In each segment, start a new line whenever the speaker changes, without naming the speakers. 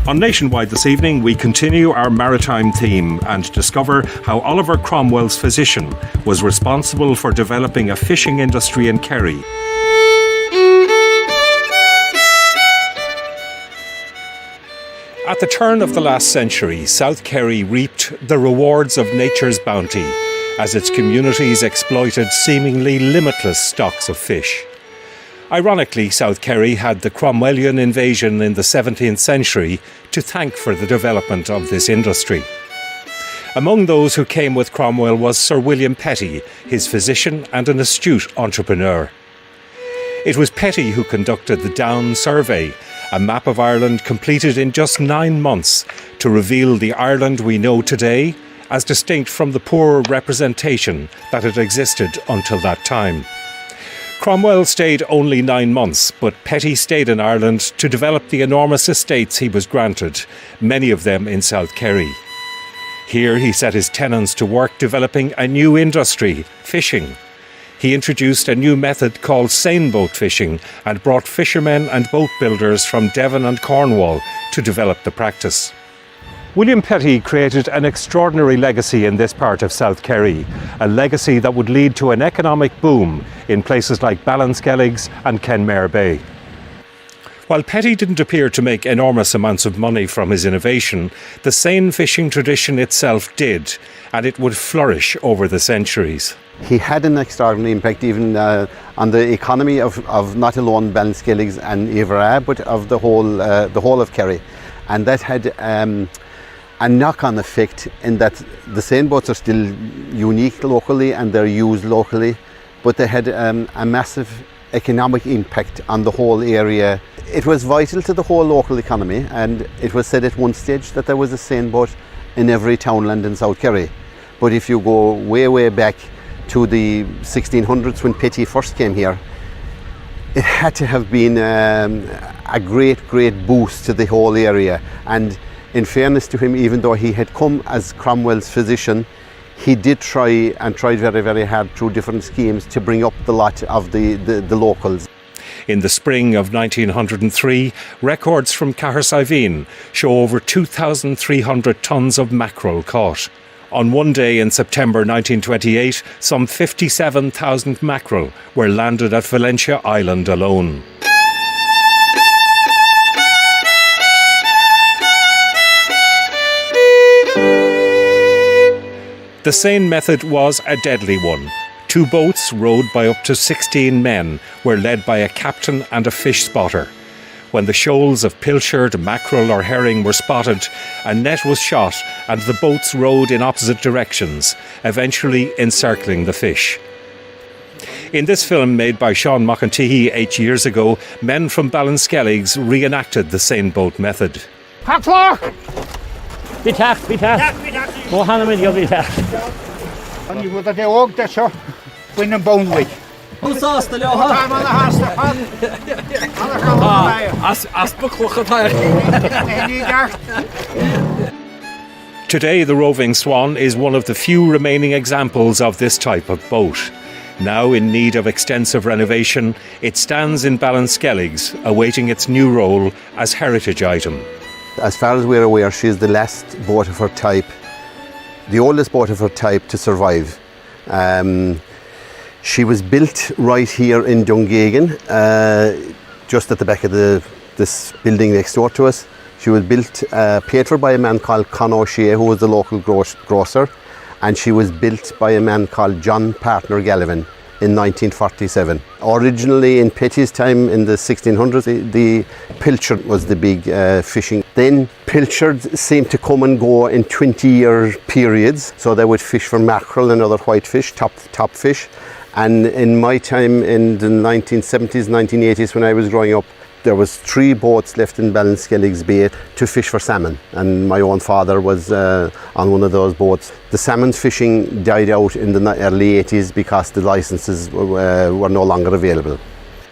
On Nationwide this evening, we continue our maritime theme and discover how Oliver Cromwell's physician was responsible for developing a fishing industry in Kerry. At the turn of the last century, South Kerry reaped the rewards of nature's bounty as its communities exploited seemingly limitless stocks of fish. Ironically, South Kerry had the Cromwellian invasion in the 17th century to thank for the development of this industry. Among those who came with Cromwell was Sir William Petty, his physician and an astute entrepreneur. It was Petty who conducted the Down Survey, a map of Ireland completed in just 9 months to reveal the Ireland we know today as distinct from the poor representation that had existed until that time. Cromwell stayed only 9 months, but Petty stayed in Ireland to develop the enormous estates he was granted, many of them in South Kerry. Here he set his tenants to work developing a new industry, fishing. He introduced a new method called seine boat fishing and brought fishermen and boat builders from Devon and Cornwall to develop the practice. William Petty created an extraordinary legacy in this part of South Kerry, a legacy that would lead to an economic boom in places like Ballinskelligs and Kenmare Bay. While Petty didn't appear to make enormous amounts of money from his innovation, the seine fishing tradition itself did, and it would flourish over the centuries.
He had an extraordinary impact even on the economy of not alone Ballinskelligs and Evera, but of the whole of Kerry. And that had a knock-on effect in that the seine boats are still unique locally and they're used locally, but they had a massive economic impact on the whole area. It was vital to the whole local economy, and it was said at one stage that there was a seine boat in every townland in South Kerry. But if you go way back to the 1600s when Petty first came here, it had to have been a great boost to the whole area. And in fairness to him, even though he had come as Cromwell's physician, he did tried very hard through different schemes to bring up the lot of the locals.
In the spring of 1903, records from Cahersiveen show over 2,300 tonnes of mackerel caught. On one day in September 1928, some 57,000 mackerel were landed at Valentia Island alone. The seine method was a deadly one. 2 boats, rowed by up to 16 men, were led by a captain and a fish spotter. When the shoals of pilchard, mackerel or herring were spotted, a net was shot and the boats rowed in opposite directions, eventually encircling the fish. In this film made by Sean McEntee 8 years ago, men from Ballinskelligs reenacted the seine boat method.
Packfloor! Bitach. Go hand him in the bitach. And you would have walked that shot when I'm bone week.
Who's asked the little
Today, the Roving Swan is one of the few remaining examples of this type of boat. Now in need of extensive renovation, it stands in Ballinskelligs, awaiting its new role as heritage item.
As far as we're aware, she is the last boat of her type, the oldest boat of her type to survive. She was built right here in Dungagan, just at the back of this building next door to us. She was built, paid for by a man called Con O'Shea, who was the local grocer, and she was built by a man called John Partner Gallivan in 1947. Originally in Petty's time in the 1600s, the pilchard was the big fishing. Then pilchards seemed to come and go in 20-year periods, so they would fish for mackerel and other whitefish, top fish. And in my time in the 1970s, 1980s, when I was growing up, there was 3 boats left in Ballinskelligs Bay to fish for salmon, and my own father was on one of those boats. The salmon fishing died out in the early 80s because the licenses were no longer available.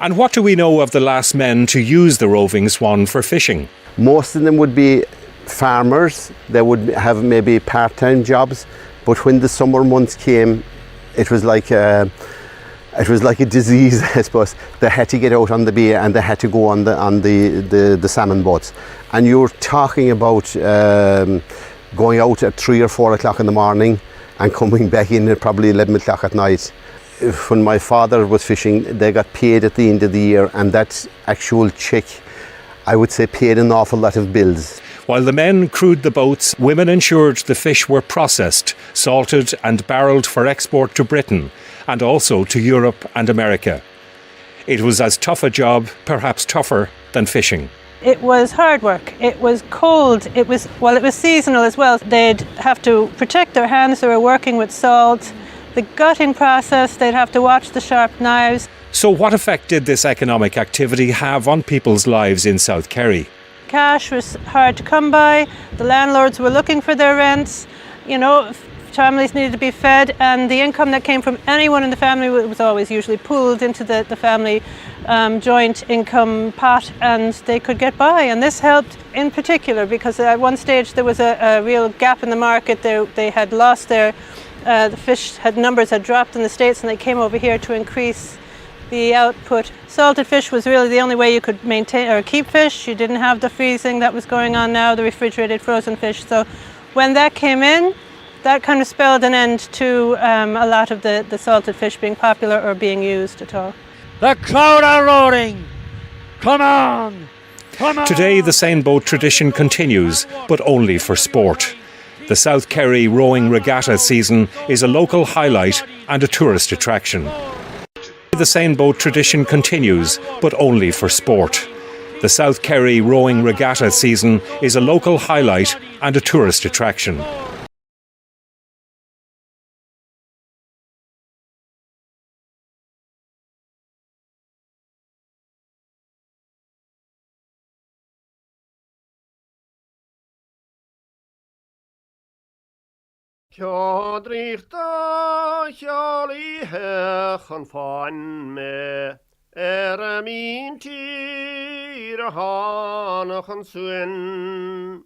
And what do we know of the last men to use the Roving Swan for fishing?
Most of them would be farmers. They would have maybe part-time jobs, but when the summer months came, it was like It was like a disease, I suppose. They had to get out on the bay and they had to go on the salmon boats. And you were talking about going out at 3 or 4 o'clock in the morning and coming back in at probably 11 o'clock at night. When my father was fishing, they got paid at the end of the year, and that actual check, I would say, paid an awful lot of bills.
While the men crewed the boats, women ensured the fish were processed, salted and barrelled for export to Britain and also to Europe and America. It was as tough a job, perhaps tougher, than fishing.
It was hard work. It was cold. It was seasonal as well. They'd have to protect their hands. They were working with salt. The gutting process, they'd have to watch the sharp knives.
So what effect did this economic activity have on people's lives in South Kerry?
Cash was hard to come by. The landlords were looking for their rents. You know, families needed to be fed, and the income that came from anyone in the family was always usually pooled into the family joint income pot, and they could get by. And this helped in particular because at one stage there was a real gap in the market. They had lost their the fish numbers had dropped in the States, and they came over here to increase the output. Salted fish was really the only way you could maintain or keep fish. You didn't have the freezing that was going on now, the refrigerated frozen fish. So when that came in, that kind of spelled an end to a lot of the salted fish being popular or being used at all.
The crowd are roaring. Come on! Come on!
Today the seine boat tradition continues, but only for sport. The South Kerry rowing regatta season is a local highlight and a tourist attraction. The seine boat tradition continues, but only for sport. The South Kerry rowing regatta season is a local highlight and a tourist attraction.
Kjodrifta kjali hechan fan me min tyre hanachan suen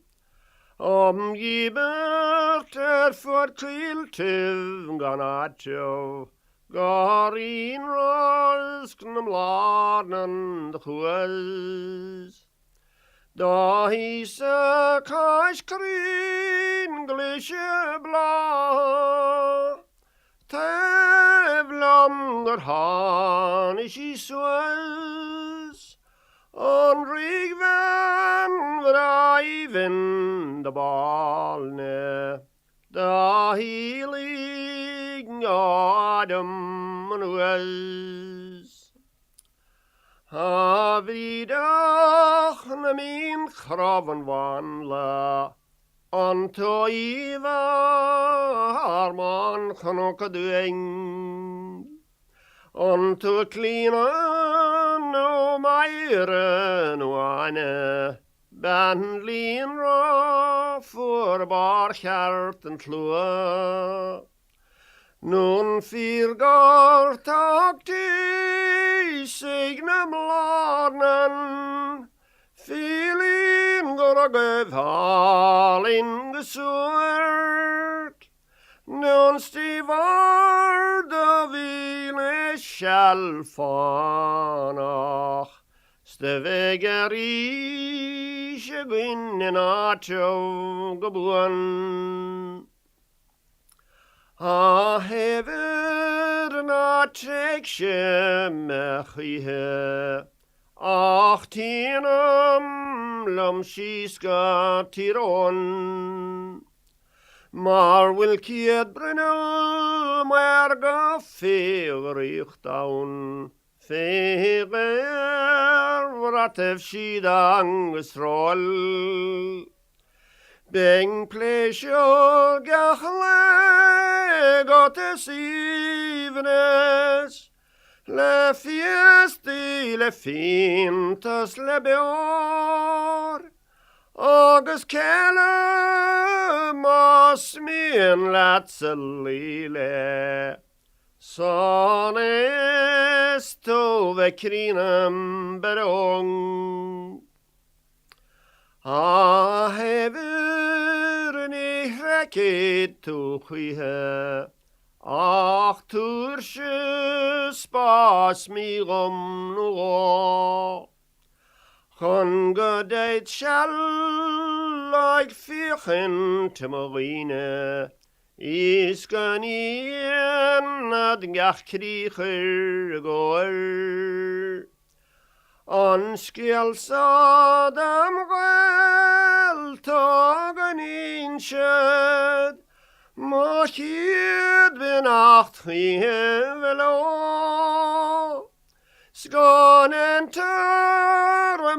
omgibert for kviltiv ganatjo garin rosknam larnan de hues da hise kajskrin glisje bla tevlam der han is I sues on rigven vraiven de balne da healing Adam was Avidach na min kraven vanla Anto Iva Arman Kanokadueng Anto Klina no Meire no Ane Bandlin Ra for bar Hjerten Klua Nun fyrgar tak til signe mlarnen Filin går og gøvhalin gesuert Nun stivar da vile kjellfanach Steveger isje gvinnen at jo gebuan A hever na treksje mechihe Ach tinam lam skiska tiron Mar wil kiet brennel merga fegerichtaun Feger vratev skidangesroll Beng plesjo gachle gotes ivnes Le fiesti le fintas le beor Agus kelle mas min latselile Son esto vekrinam berong A hever ni hrekit to chwihe Ach tursje spas mi om nå. Chon godeit shall like fichen te marine. Is gan ien ad gach kricher goer. On skjelsad am vel tagen inskjød. Må kjed ved nacht hevelo. Skånen tørmer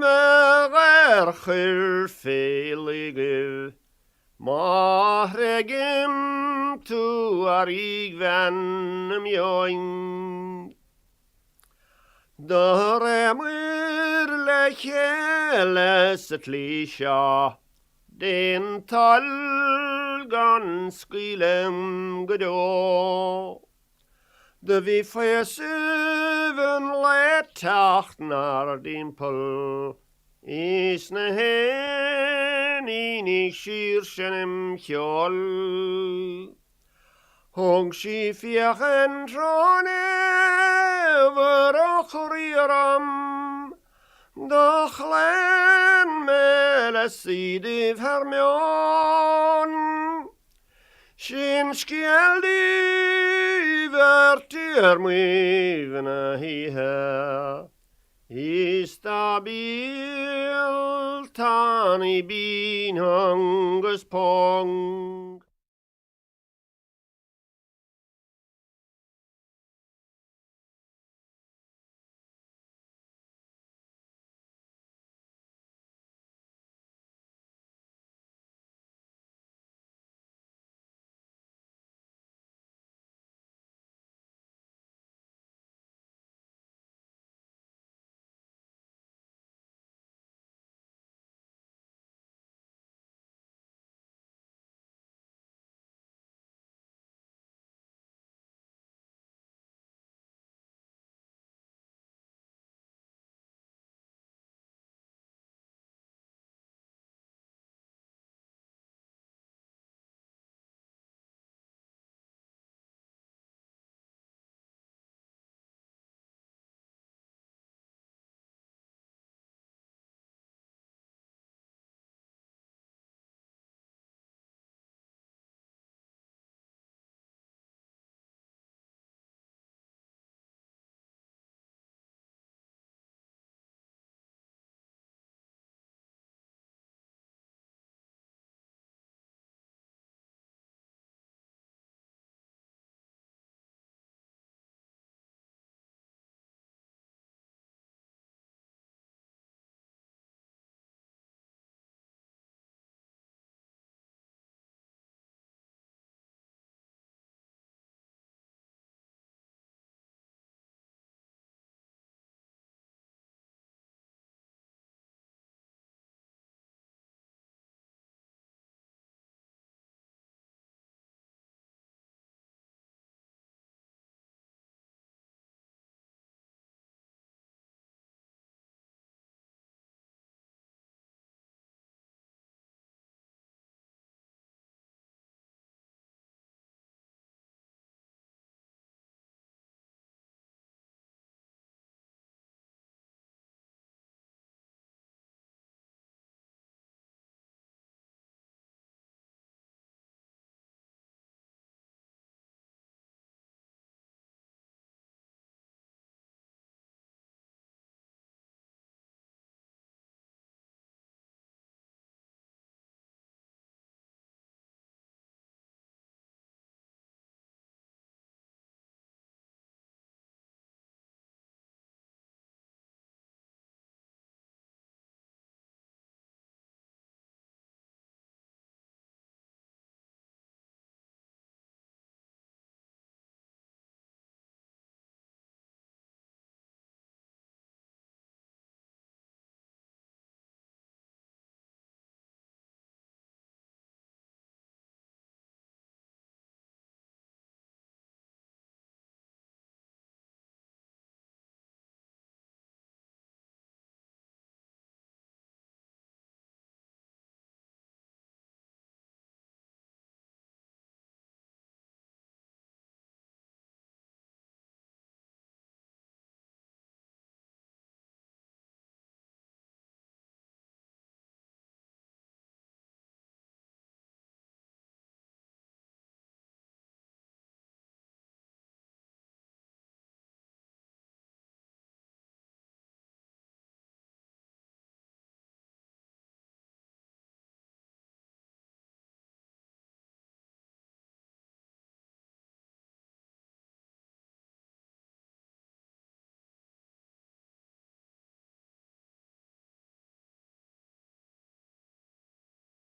felige. Må regim tu arig vennem joing. Der myrle kjeles et lisja. Den talgan skylem godå. Da vi fjösöven lät tachtnar din pull. Isne hen in I kyrkjenem kjoll. Hong si fjächen trån över och rieram. Doch len mele sidiv hermjon. Sin skjeldi vertir mivna hiha. I stabil tan I bin hungus pong.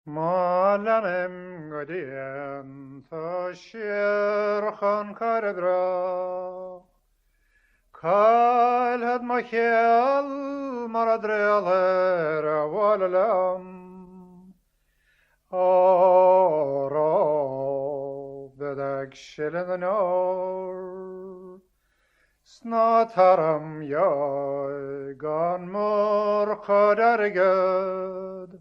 Malanem godien Thashir Karadra Kyle had my heel Maradrealer Walalam Oro Bedag Shilin Nor Snataram Yoy Gan Mur Kadarigad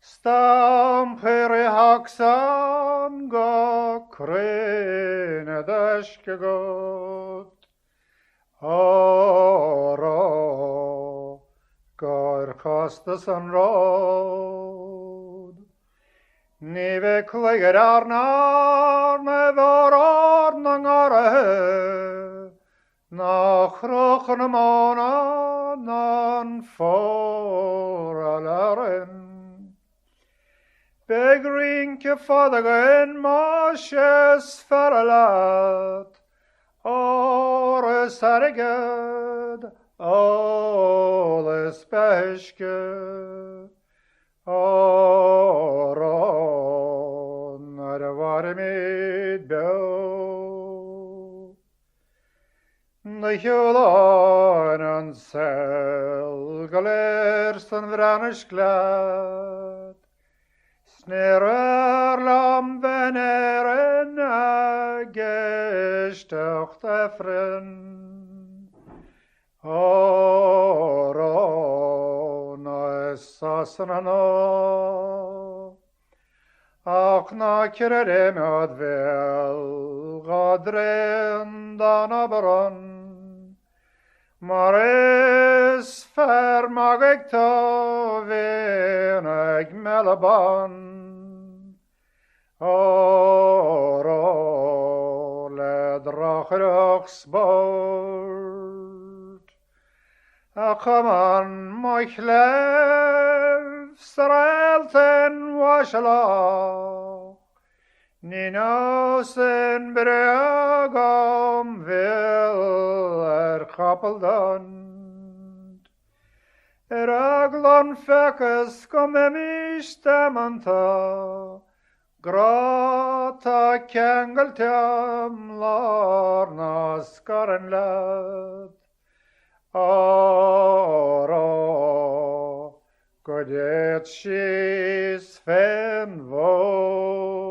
Stampere haksan go krene dashkegot Oro gar kastasan rod Nive kleger arnar me var nangare Nach rochen mona nan for alaren Begrinke fadagen mashes faralat Ores harged Oles beshke Oron arvarmid bo De hjulan sel galersten vranish glad Snerer lam veneren gestcht efren Oron esasnano Ach na kirem ad vel gadren danabron Maris fermagek to veneg melaban Oro ledrachrach sport Akaman moichlev srelten washala Ninosen bregam vil kapeldand Raglon fekes kom emistemanta Grata kengeltem larna skarenlad Oro godet shis fen vo